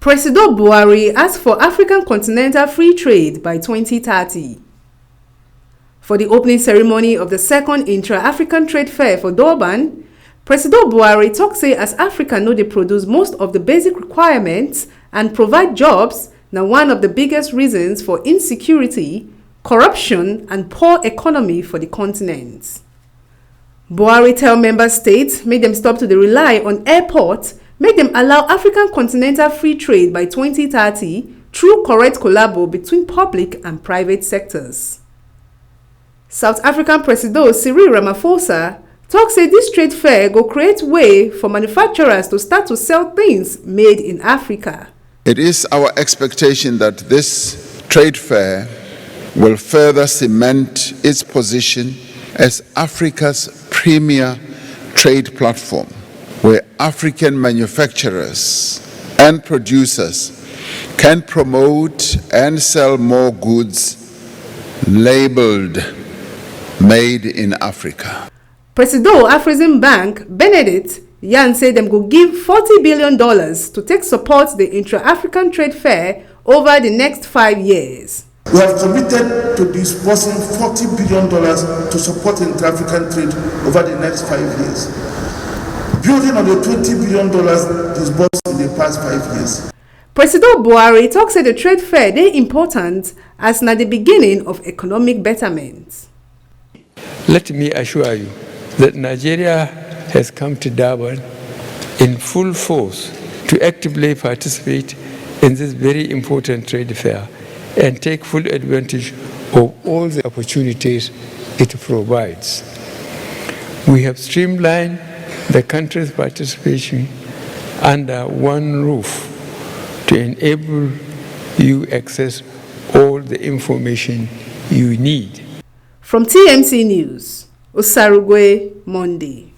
President Buhari asked for African continental free trade by 2030. For the opening ceremony of the second Intra-African Trade Fair for Durban, President Buhari talk say as Africa know they produce most of the basic requirements and provide jobs, now one of the biggest reasons for insecurity, corruption and poor economy for the continent. Buhari tell member states make them stop to rely on airports, make them allow African continental free trade by 2030 through correct collabo between public and private sectors. South African President Cyril Ramaphosa talk say this trade fair go create way for manufacturers to start to sell things made in Africa. It is our expectation that this trade fair will further cement its position as Africa's premier trade platform, where African manufacturers and producers can promote and sell more goods labeled Made in Africa. President Afreximbank Benedict Yan say them go give $40 billion to take support the Intra-African Trade Fair over the next 5 years. We have committed to disbursing $40 billion to support inter-African trade over the next 5 years, building on the $20 billion disbursed in the past 5 years. President Buhari talks say the trade fair dey important as na the beginning of economic betterment. Let me assure you that Nigeria has come to Durban in full force to actively participate in this very important trade fair and take full advantage of all the opportunities it provides. We have streamlined the country's participation under one roof to enable you access all the information you need. From TMC News, Osarugwe, Monday.